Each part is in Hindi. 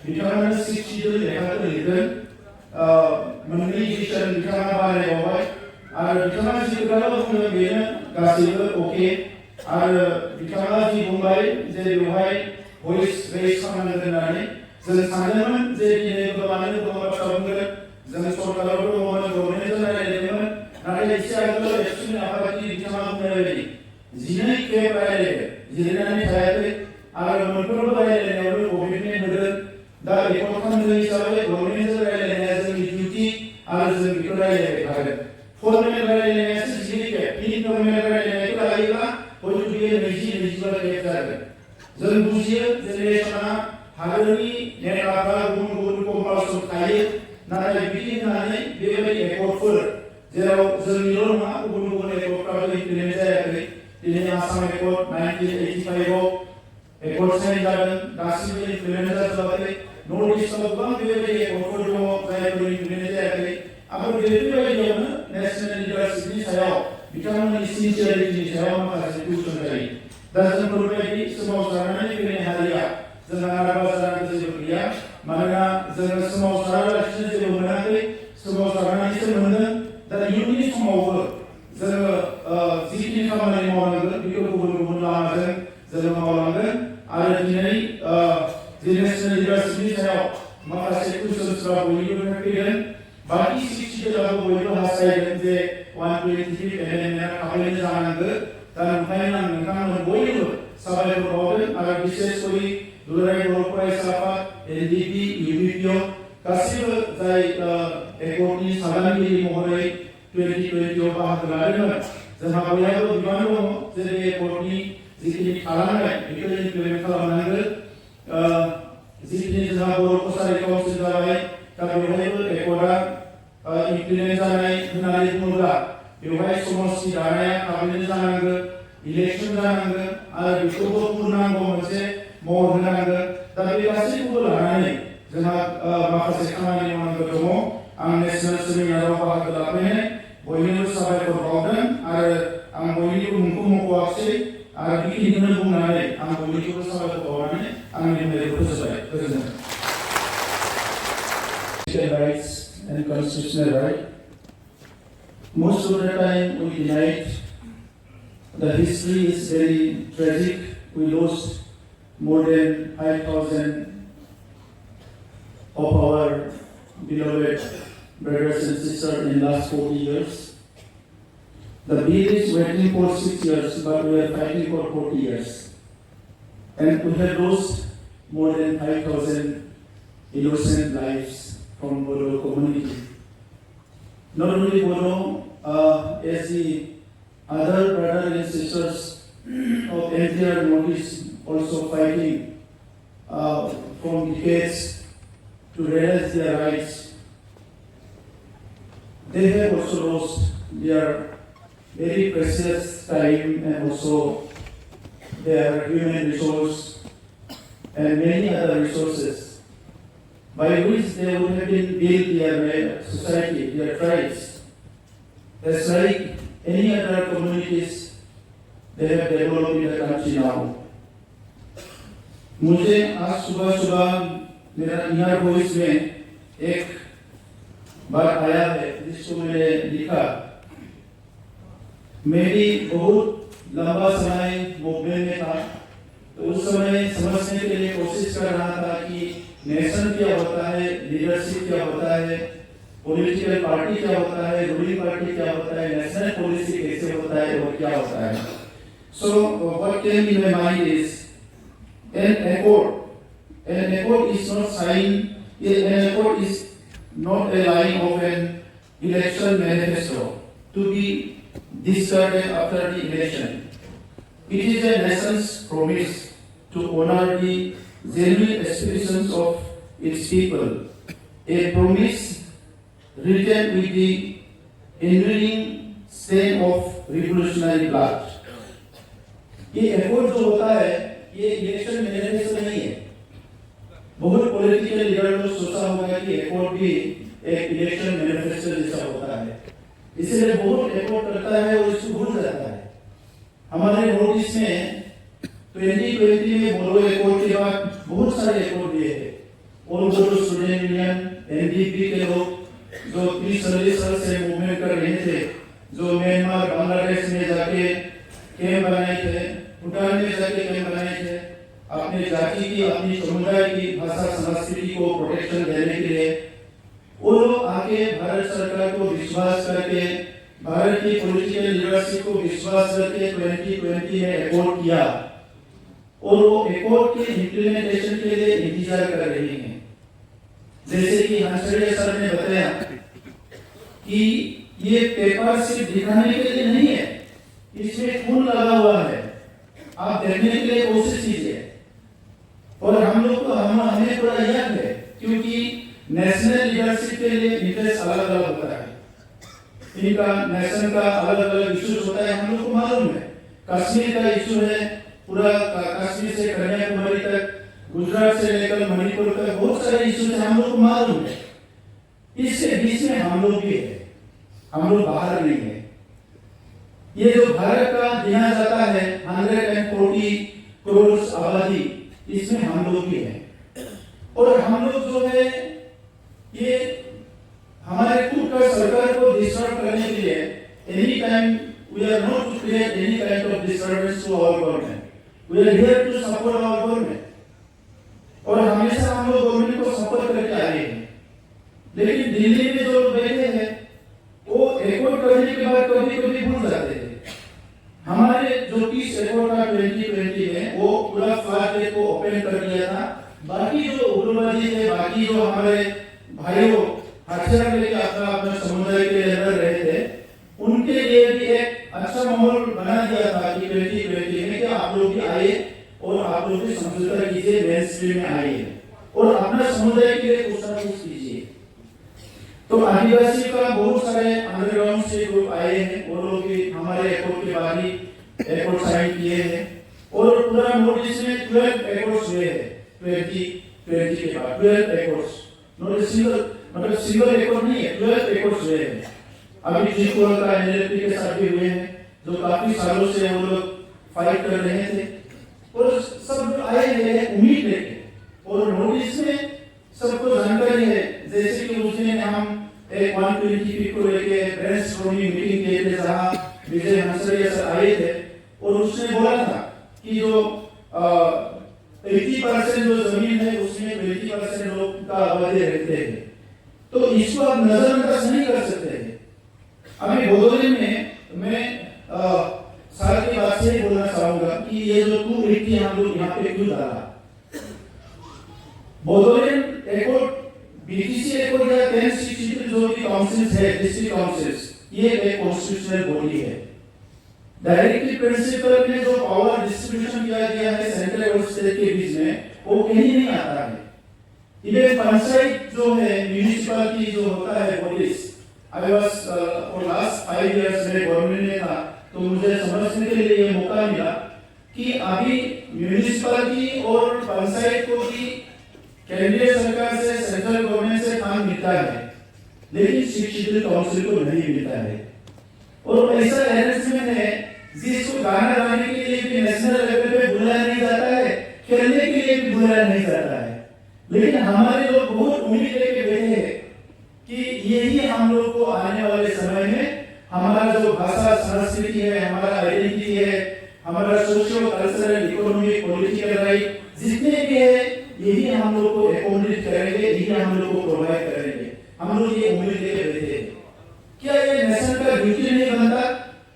बिथाङानो 60 जों लेखाखौ लिरदों मोननै एडिशन बिथाङा बानायबावबाय आरो बिथाङा जि खोथाखौ बुङो बेनो गासैबो अके आरो बिथाङा जि बुंबाय जे बेवहाय भइस रेज खालामनांगोन होननानै जों सानदोंमोन जे दिनै गोबाङानो गोबां बाथ्रा बुंगोन जों सरकाराव दङमोन गभर्नमेन्टजों रायज्लायदोंमोन नाथाय एसे आगोलाव एबसुनि आफादगिरि बिथाङा बुंनाय बायदि 12 खेब रायज्लायदों जिरायनानै थायाखै आरो मोनफ्रोमबो रायज्लायनायावनो कमिटमेन्ट होदों दा रेकर्ड खालामदों हिसाबै गभर्नमेन्टजों रायज्लायनाया जोंनि डिउटि आरो जों बेखौ रायज्लायबाय थागोन फर्मेल रायज्लायनायासो 12 खेब इनफर्मेल रायज्लायनायखौ लायोब्ला हयथ' बेयो 20-25 खेब जागोन जों बुजियो जेनेरेसना हादोरनि नेताफ्रा गुबुन गुबुन कम्पालसन थायो नाथाय बिदि होननानै बेबायदि एकर्डफोर जेराव जोंनिल' नङा गुबुन गुबुन एकर्डफ्राबो इमप्लिमेन्ट जायाखै दिनै आसाम एकर्ड 1985 आव एकर्ड साइन जादों दासिमबो इमप्लिमेन्ट जाथ'वाखै नर्थ इस्टआव गोबां बेबायदि एकर्डफोर दङ जायफोर इमप्लिमेन्ट जायाखै आरो बेबायदियावनो नेशनेल लिडारशिपनि सायाव बिथांमोननि सिनसियारिटिनि सायाव माखासे कुइसन जायो दा जोंफोरबायदि सोमावसारनानै फैनाय हारिया जोंहा रागा जानो जेबो गैया मानोना जोङो सोमावसारालासिनो जेबो मोनाखै सोमावसारनानैसो मोनदों दा इयुननि समावबो जोङो जिखिनि खामानि मावनांगोन बेखौ गुबुन गुबुन लामाजों जोङो मावलांगोन आरो दिनै जि नेशनेल लिडारशिपनि सायाव माखासे कुइसन्सफ्रा बयनिबो फैदों बाखि 60 जाबो बयबो हास्थायदों जे 125 एमेन्डमेन्टआ थाबैनो जानांगौ दा ओंखायनो आं नोंथांमोन बयबो साबायखर बावदों आरो बिसेसकरि दुलाराय बर' फरायसा आफाद एनडिपि इउपिपिअ गासैबो जाय एकर्डनि सागानगिरि महरै 2020 आव बाहागो लादोंमोन जोंहा बयहाबो बिबान दङ जे बे एकर्डनि जिखिनि थालांनाय बेखौ इमप्लिमेन्ट खालामनांगौ जिखिनि जोंहा बर' कसारि काउन्सिल जाबाय दा बेवहायबो एकर्डआ इमप्लिमेन्ट जानाय होननानै बुङोब्ला बेवहाय समष्टि दानाया थाबैनो जानांगौ इलेक्शन जानांगौ आरो बेखौबो पूर्णांग मोनसे महर होनांगौ दा बे गासैखौबो लानानै जोंहा माखासे खामानि मावनांगौ दङ आं नेशनेल सेमिनाराव बाहागो लाफैनाय बयनिबो साबायखर बावदों आरो आं बयनिबो मुंखौ मख'वाखै आरो बेखिनिखौनो बुंनानै आं बयनिबो साबायखर बावनानै आंनि बुंनायखौ फोजोबबाय गोजोन्थों rights and constitutional right most of the time we deny it the history is very tragic we lost more than 5,000 of our beloved brothers and sisters in last 40 years. The bill is waiting for 6 years, but we are fighting for 40 years. And we have lost more than 5,000 innocent lives from Bodo community. Not only Bodo, as the other brothers and sisters of NTR Northeast also fighting from decades to realize their rights. They have also lost their very precious time and also their human resource and many other resources by which they would have been built their society, their tribes. That's like any other communities they have developed in the country now. मुझे आज सुबह सुबह मेरा इनर वॉइस में एक बात आया है जिसको मैंने लिखा मैं भी बहुत लंबा समय मूवमेंट में था तो उस समय समझने के लिए कोशिश कर रहा था कि नेशन क्या होता है लीडरशिप क्या होता है पॉलिटिकल पार्टी क्या होता है रूलिंग पार्टी क्या होता है नेशनल पॉलिसी कैसे होता है और क्या होता है so what came in my mind is an accord is not signed an accord is not a line of an election manifesto to be discarded after the election. It is a nation's promise to honor the genuine aspirations of its people, a promise written with the enduring stain of revolutionary blood. ये accord जो होता है ये इलेक्शन मैनिफेस्टो नहीं है बहुत पॉलिटिकल लीडर लोग सोचा होगा कि एकॉर्ड भी एक इलेक्शन मैनिफेस्टो जैसा होता है इसलिए बहुत एकॉर्ड करता है और इसको भूल जाता है हमारे नोटिस में 2020 में बोलो एकॉर्ड के बाद बहुत सारे एकॉर्ड दिए हैं और वो जो स्टूडेंट यूनियन एनडीपी के लोग जो 30-40 साल से मूवमेंट कर रहे थे, जो म्यांमार बांग्लादेश में जाके कैंप बनाए थे, भूटान में जाके कैंप बनाए थे, अपने जाति की अपनी समुदाय की भाषा संस्कृति को प्रोटेक्शन देने के लिए, वो लोग आके भारत सरकार को विश्वास करके, भारत की पॉलिटिकल लीडरशिप को विश्वास करके 2020 में एक्ट किया और वो एक्ट के इम्प्लीमेंटेशन के लिए इंतजार कर रहे हैं। जैसे कि हंसराज सर ने बताया कि ये पेपर सिर्फ दिखाने के लिए नहीं है, इसमें खून लगा हुआ है, आप देखने के लिए कोशिश कीजिए। और हम लोग को हमें पूरा याद है, क्योंकि नेशनल लीडरशिप के लिए इंटरेस्ट अलग अलग होता है, इनका नेशन का अलग अलग इश्यूज होता है, हम लोग को मालूम है। कश्मीर का इशू है, पूरा कश्मीर से कन्याकुमारी तक, गुजरात से लेकर मणिपुर तक बहुत सारे इश्यूज है, हम लोग को मालूम है। इसके बीच में हम लोग भी है, हम लोग बाहर नहीं है। ये जो भारत का गिना जाता है 140 करोड़ आबादी, इसमें हम लोग भी है। और हम लोग जो है ये हमारे खुद का सरकार को डिस्टर्ब करने के लिए any time we are not to create any kind of disturbance to our government, we are here to support our government. और हमेशा हम लोग गवर्नमेंट को सपोर्ट करके आ रहे हैं। लेकिन दिल्ली में जो लोग बैठे हैं वो एक्ट करने के बाद कभी कभी भूल जाते हैं। हमारे जो 30 एकड़ का 2020 में वो पूरा फ्लैट को ओपन कर दिया था। बाकी जो उग्रवादी थे, बाकी जो हमारे भाइयों हथियार लेके अपना समुदाय के अंदर रहे थे, उनके लिए भी एक अच्छा माहौल बना दिया था कि 2020 में कि आप लोग भी आए और आप लोग भी समझौता कीजिए, मेन स्ट्रीम में आइए और अपना समुदाय के लिए कुछ ना कुछ कीजिए। तो आदिवासी का बहुत सारे अंडरग्राउंड से ग्रुप आए हैं, वो लोग भी हमारे एक्ट के बाद ही एक्ट साइन किए हैं और पूरा नोटिस में 12 एक्ट हुए हैं। 2020 के बाद 12 एक्ट, नोटिस सिंगल एक्ट नहीं है, 12 एक्ट हुए हैं। अभी जीकोल का एनएलपी के साथ भी हुए हैं, जो काफी सालों से वो लोग फाइट कर रहे थे और सब आए हैं उम्मीद लेके। और नोटिस में सबको जानकारी है, जैसे कि उस दिन हम एक 120 को लेके ब्रेनस्टॉर्मिंग मीटिंग किए थे, जहां विजय हंसराज सर आए थे और उसने बोला था कि जो 80% जो जमीन है उसमें 20% लोग का आबादी रहते हैं, तो इसको आप नजरअंदाज नहीं कर सकते हैं। अभी भदोही में मैं साल के बाद से बोलना चाहूंगा कि ये जो 280 हम लोग यहाँ पे क्यों डाला। भदोही एक्ट बीटीसी एक्ट या 1063 जो भी काउंसिल्स है, डिस्ट्रिक्ट काउंसिल्स, ये एक कॉन्स्टिट्यूशनल बॉडी है। डायरेक्टली प्रिंसिपल में जो पावर डिस्ट्रीब्यूशन किया गया है सेंट्रल और स्टेट के बीच में, वो कहीं नहीं आता है। ये पंचायत जो है, म्युनिसिपैलिटी जो होता है bodies, I was for last 5 years में गवर्नमेंट में था, तो मुझे समझने के लिए ये मौका मिला कि अभी म्युनिसिपैलिटी और पंचायत को भी केंद्रीय सरकार से, सेंट्रल गवर्नमेंट से फंड मिलता है, लेकिन शिक्षित काउंसिल को नहीं मिलता है। और ऐसा अरेंजमेंट है जिसको गाना गाने के लिए भी नेशनल लेवल पे बुलाया नहीं जाता है, खेलने के लिए भी बुलाया नहीं जाता है। लेकिन हमारे लोग बहुत उम्मीद लेके बैठे हैं कि यही हम लोग को आने वाले समय में हमारा जो भाषा संस्कृति है, हमारा आइडेंटिटी है, हमारा socio cultural economic political right जितने भी है, यही हम लोग को एकोमोडेट करेंगे, यही हम लोग को प्रोवाइड करेंगे। हम लोग ये उम्मीद लेके बैठे हैं। क्या ये नेशन का ड्यूटी नहीं बनता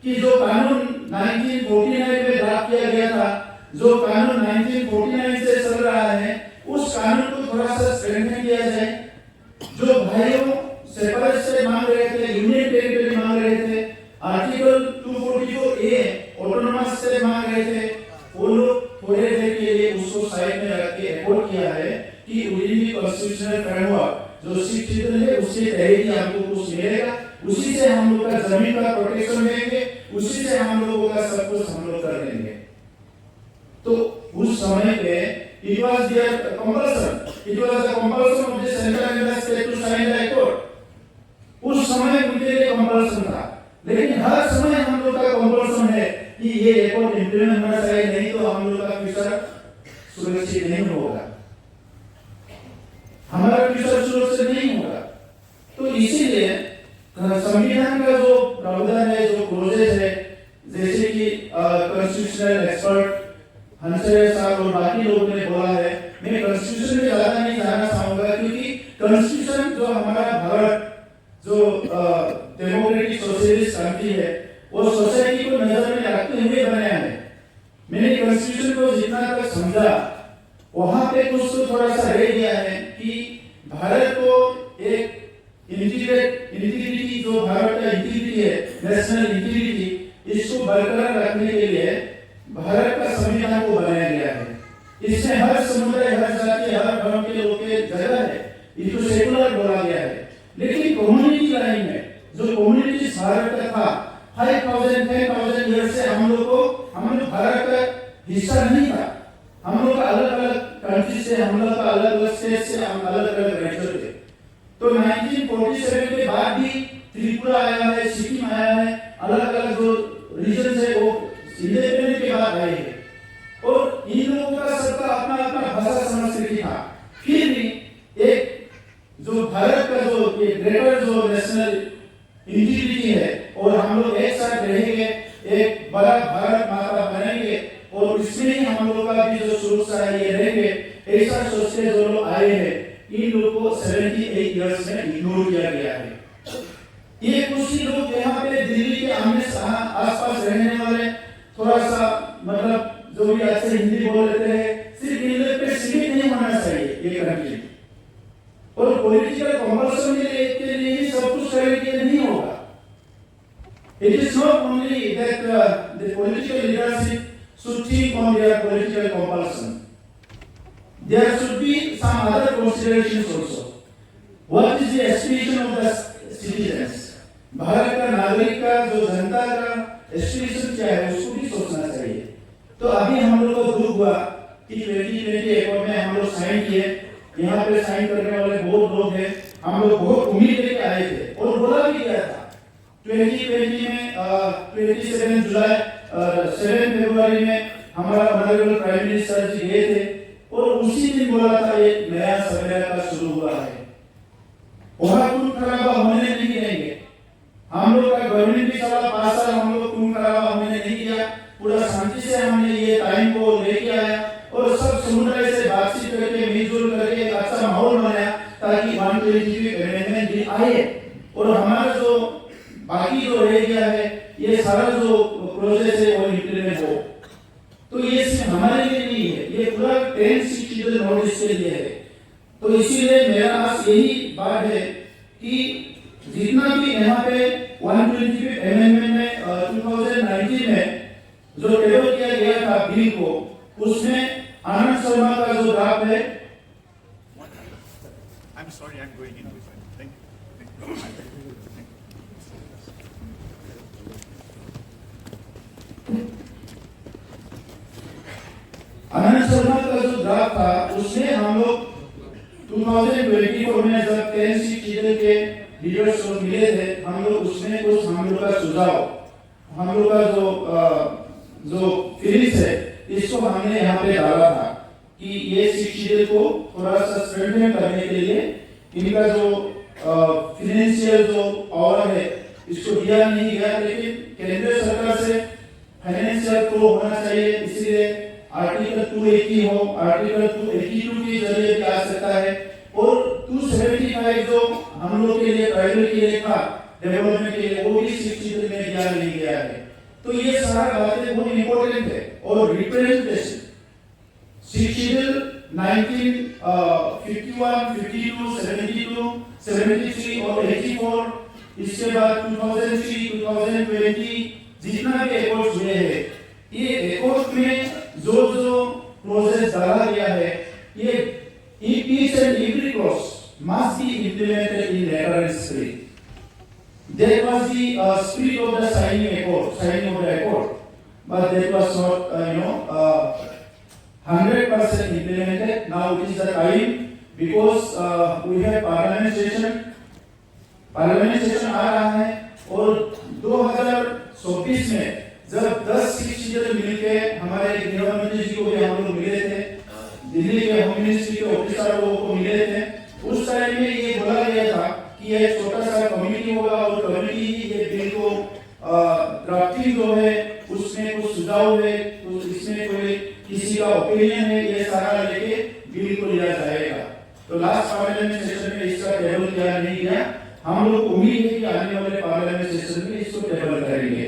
कि जो कानून 1949 में ड्राफ्ट किया गया था, जो कानून 1949 से चल रहा है, उस कानून को थोड़ा सा स्ट्रेंथन किया जाए। जो भाइयों सेपरेशन मांग रहे थे, यूनियन टेरिटरी मांग रहे थे, आर्टिकल 244A ऑटोनोमस से मांग रहे थे, वो लोग थोड़े देर के लिए उसको साइड में रख के एक्ट किया है कि विदिन कॉन्स्टिट्यूशनल फ्रेमवर्क जो शिक्षित है उसके तहत ही हमको कुछ मिलेगा, उसी से हम लोग का जमीन का प्रोटेक्शन देंगे, उसी से हम लोगों का सब कुछ हम लोग कर देंगे। तो उस समय पे it was their compulsion, it was the compulsion of the central and state to sign the accord। उस समय उनके लिए कंपल्सन था, लेकिन हर समय हम लोग का कंपल्सन है कि ये एक्ट इंप्लीमेंट होना चाहिए, नहीं तो हम लोग का फ्यूचर सुरक्षित नहीं होगा। फ्यूचर सोर्स से नहीं होगा। तो इसीलिए संविधान का जो प्रावधान है, जो क्लोजेस है, जैसे कि कॉन्स्टिट्यूशनल एक्सपर्ट हंसराज साहब और बाकी लोगों ने बोला है, मैं कॉन्स्टिट्यूशन में ज्यादा नहीं जाना चाहूंगा, क्योंकि कॉन्स्टिट्यूशन जो हमारा भारत जो डेमोक्रेटिक सोशलिस्ट कंट्री है, वो सोसाइटी को नजर में रखते हुए बनाया है। मैंने कॉन्स्टिट्यूशन को जितना तक समझा, वहां पे कुछ तो थोड़ा सा रह गया है कि भारत को एक इंटीग्रिटी, जो भारत का इंटीग्रिटी है, नेशनल इंटीग्रिटी, इसको बरकरार रखने के लिए भारत का संविधान को बनाया गया है। इसमें हर समुदाय, हर जाति, हर धर्म के लोग के जगह है, इसको सेकुलर बोला गया है। लेकिन कम्युनिटी लाइन में जो कम्युनिटी भारत का था, 5000 10,000 ईयर से हम लोग भारत का हिस्सा नहीं था। हम लोग अलग अलग कंट्री से, हम लोग अलग अलग स्टेट से, हम अलग अलग राज्यों से। तो 1947 के बाद भी त्रिपुरा आया है, सिक्किम आया है, अलग अलग जो रीजन है वो इंडिपेंडेंस के बाद आए हैं। और इन लोगों का सबका अपना अपना भाषा संस्कृति था। फिर भी एक जो भारत का जो ग्रेटर जो नेशनल इंटीग्रिटी है, और हम लोग एक साथ रहेंगे, एक बड़ा भारत माता बनेंगे, और इसमें ही हम लोग का भी जो सुरक्षा है ये रहेंगे, ऐसा सोच के जो लोग आए हैं, इन लोगों को 78 इयर्स में इग्नोर किया गया है। ये कुछ ही लोग यहाँ पे दिल्ली के आसपास रहने वाले, थोड़ा सा मतलब जो भी अच्छे हिंदी बोल लेते हैं, सिर्फ इन लोग पे सीमित नहीं होना चाहिए ये कंट्री। और पॉलिटिकल कंपल्सन के लिए ही सब कुछ करने के लिए नहीं होगा। It is not only that the political leadership should think on their political compulsion. There should be some other considerations also. What is the aspiration of the citizens? Bharat का नागरिक का, जो जनता का एस्पिरेशन क्या है, उसको भी सोचना चाहिए। तो अभी हम लोग को दुख हुआ कि 2020 एकॉर्ड में हम लोग साइन किए। यहाँ पे साइन करने वाले बहुत लोग हैं, हम लोग बहुत उम्मीद लेके आए थे और बोला भी गया था 2020 में 27 जुलाई 7 फरवरी में हमारा ऑनरेबल प्राइम मिनिस्टर जी गए थे, और उसी दिन बोला था एक नया समय का शुरू हुआ है। वहां खून खराबा होने नहीं देंगे। हम लोग का गवर्नमेंट भी चला 5 साल, हम लोग खून खराबा होने नहीं दिया। पूरा शांति से हमने ये टाइम को लेके आया, और सब समुदाय से बातचीत करके, मिलजुल करके एक अच्छा माहौल बनाया, ताकि 120 अमेंडमेंट भी आए, और हमारा जो बाकी जो रह गया है, ये सारा जो प्रोसेस है वो इंप्लीमेंट हो। तो ये सिर्फ हमारे लिए नहीं है, ये पूरा 10 सिटीजन नोटिस के लिए है। तो इसीलिए मेरा आज यही बात है कि जितना भी यहाँ पे 125 अमेंडमेंट में 2019 में जो टेबल किया गया था बिल को, उसमें आनंद शर्मा का जो ड्राफ्ट है, I'm sorry, I'm going in this one. Thank you. Anand Sharma का जो ड्राफ्ट था, उसमें हम लोग 2024 में जब 10 सीट के लीडर्स लोग मिले थे, हम लोग उसमें कुछ हम लोग का सुझाव, हम लोग का जो फीलिंग्स है, इसको हमने यहाँ पे डाला था कि ये शिक्षित को थोड़ा सा स्ट्रेंथन करने के लिए इनका जो फाइनेंशियल जो पावर है, इसको दिया नहीं गया, लेकिन केंद्र सरकार से फाइनेंशियल फ्लो होना चाहिए। इसलिए आर्टिकल 280 हो, आर्टिकल 282 के जरिए भी आ सकता है, और 275 जो हम लोग के लिए ट्राइबल के लिए था डेवलपमेंट के लिए, वो भी शिक्षित में दिया नहीं गया है। तो ये सारा बातें बहुत इंपॉर्टेंट है। और रिप्रेजेंटेशन शिक्षित 1951, 52, 72, 73 और 84, इसके बाद 2003, 2020 जितना भी एकॉर्ड हुए हैं, ये एकॉर्ड में जो क्लोजेस डाला गया है, ये each and every clause must be implemented in letter and spirit. That was the spirit of the signing of the accord, but that was not 100% implemented. Now it is the time, because we have parliament session आ रहा है, और 2024 में जब 10 शिक्षित मिलके हमारे गृह मंत्री जी को भी हम लोग मिले थे, दिल्ली के होम मिनिस्ट्री के ऑफिसर लोगों को मिले थे, उस टाइम कि ये छोटा सा कम्युनिटी होगा और कम्युनिटी ही ये बिल को ड्राफ्टिंग जो है उसमें कुछ सुझाव है, तो इसमें कोई किसी का ओपिनियन है, ये सारा लेके बिल को लिया जाएगा। तो लास्ट पार्लियामेंट सेशन में इसका टेबल किया नहीं गया। हम लोग उम्मीद है कि आने वाले पार्लियामेंट सेशन में इसको टेबल करेंगे।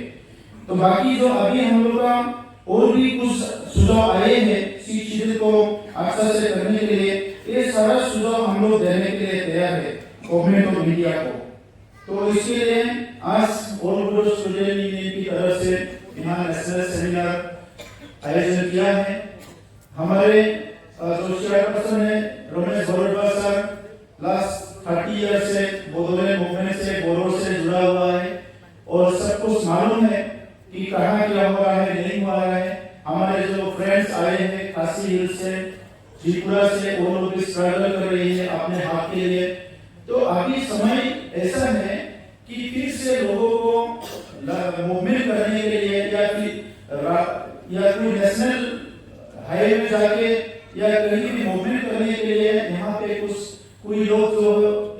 तो बाकी जो अभी हम लोग का और भी कुछ सुझाव आए हैं सीट शेड्यूल को अच्छा से करने के लिए, ये सारा सुझाव हम लोग देने के लिए तैयार है गवर्नमेंट और मीडिया को। तो इसके लिए आज ऑल गुड स्टूडेंट यूनियन की तरफ से यहाँ नेशनल सेमिनार आयोजन किया है। हमारे जो चेयरपर्सन है रमेश भरोडा सर लास्ट 30 ईयर से बोडोलैंड मूवमेंट से बोरो से जुड़ा हुआ है और सब कुछ मालूम है कि कहाँ क्या हो रहा है नहीं हो रहा है। हमारे जो फ्रेंड्स आए हैं खासी हिल से त्रिपुरा से, वो लोग भी स्ट्रगल कर रही है अपने हक के लिए। तो अभी समय ऐसा है कि फिर से लोगों को मूवमेंट करने के लिए या कोई नेशनल हाईवे में जाके या कहीं भी मूवमेंट करने के लिए यहाँ पे कोई लोग जो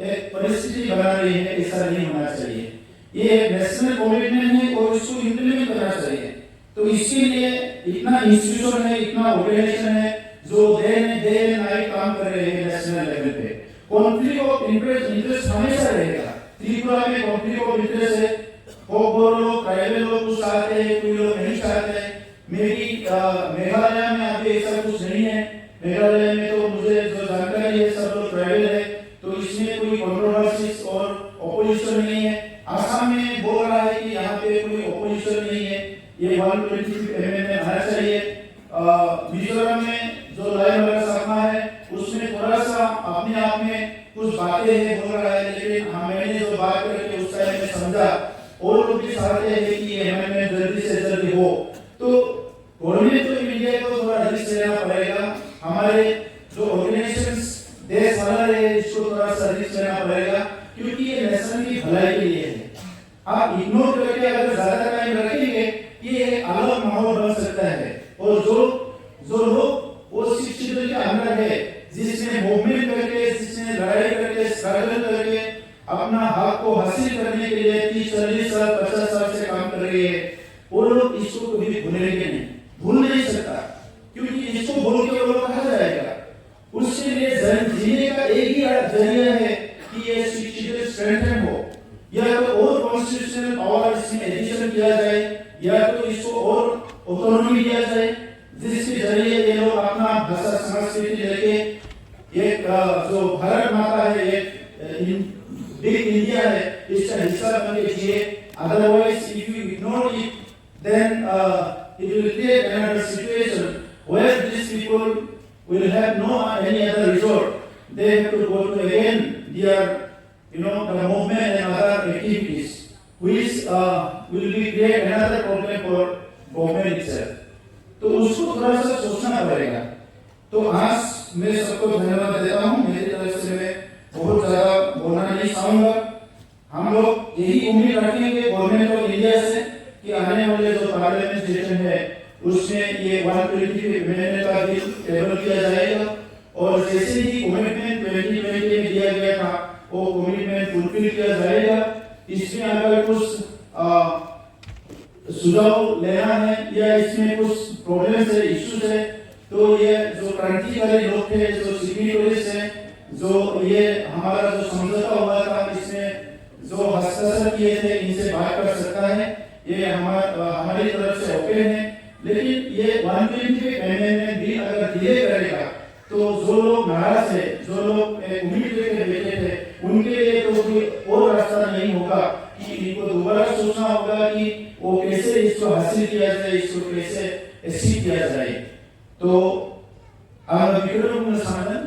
एक परिस्थिति बना रही है, ऐसा नहीं होना चाहिए। ये एक नेशनल कमिटमेंट है और इसको इम्प्लीमेंट करना चाहिए। तो इसके लिए इतना इंस्टीट्यूशन है, इतना ऑर्गेनाइजेशन है जो डे नाइट काम कर रहे हैं नेशनल लेवल पे। कॉन्फ्लिक्ट ऑफ इंटरेस्ट हमेशा रहेगा। त्रिपुरा में कॉन्फ्लिक्ट ऑफ इंटरेस्ट है, लोग ट्राइबल लोग कुछ चाहते हैं, कोई लोग नहीं चाहते हैं। मेरी मेघालय में अभी ऐसा कुछ नहीं है। मेघालय में तो मुझे जो जानकारी है सब लोग ट्राइबल है, तो इसमें कोई कंट्रोवर्सीज और ऑपोजिशन नहीं है। आसाम में बोल रहा है कि यहाँ पे कोई ऑपोजिशन नहीं है, ये 125 एमएलए आना चाहिए। मिजोरम में जो लाइन सपना है उसमें थोड़ा सा अपने आप में कुछ बातें है बोल रहा है, लेकिन मैंने जो बात करके उस टाइम में समझा और लोग भी चाहते हैं कि ये एमएलए जल्दी से जल्दी हो। तो गवर्नमेंट तो इंडिया को थोड़ा रिस्क लेना पड़ेगा। हमारे जो ऑर्गेनाइजेशंस देश वाला है इसको थोड़ा सा रिस्क लेना पड़ेगा, क्योंकि ये नेशन की भलाई के लिए है। आप इग्नोर करके अगर ज्यादा टाइम रखेंगे ये अलग माहौल बन सकता है। और जो लोग वो शिक्षित के अंदर है, जिसने मूवमेंट करके, जिसने लड़ाई करके, स्ट्रगल करके अपना हक को हासिल करने के लिए 30-40 साल 50 साल से काम कर रहे हैं, वो लोग इसको कभी भूलेंगे नहीं, भूल नहीं सकता, क्योंकि इसको भूल के वो लोग कहा जाएगा। उसके लिए जीने का एक ही जरिया है कि ये शिक्षित स्ट्रेंथन हो, या तो और कॉन्स्टिट्यूशनल पावर इसमें एडिशन किया जाए, या तो इसको और ऑटोनॉमी दिया जाए, जिसके जरिए ये लोग अपना भाषा संस्कृति लेके एक जो भारत माता है, एक बिग इंडिया है, इसका हिस्सा बन के जिए। Otherwise if you ignore it then it will create another situation where these people will have no any other resort. They have to go to again their the movement and other activities, which will be create another problem for government itself. तो उसको थोड़ा सा सोचना पड़ेगा। तो आज मैं सबको धन्यवाद देता हूँ। मेरी तरफ से मैं बहुत ज्यादा बोलना नहीं चाहूंगा। हम लोग यही उम्मीद रखेंगे गवर्नमेंट ऑफ इंडिया से कि आने वाले जो पार्लियामेंट सेशन है उसमें ये 120 अमेंडमेंट का बिल टेबल किया जाएगा, और जैसे ही कमिटमेंट 2020 में दिया गया था वो कमिटमेंट फुलफिल किया जाएगा। इसमें अगर कुछ सुझाव लेना है या इसमें कुछ प्रॉब्लम्स है, इश्यूज है, तो ये जो क्रांतिकारी लोग थे, जो सिग्नेटरीज हैं, जो ये हमारा जो समझौता हुआ था इसमें जो हस्ताक्षर किए थे, इनसे बात कर सकता है। ये हमारी तरफ से ओपन है। लेकिन ये 120 अमेंडमेंट भी अगर डिले करेगा तो जो लोग नाराज है, जो लोग उम्मीद लेकर बैठे थे, उनके लिए तो कोई और रास्ता नहीं होगा कि इनको दोबारा सोचना होगा कि वो कैसे इसको हासिल किया जाए, इसको कैसे अचीव किया जाए। तो विक्रम साधन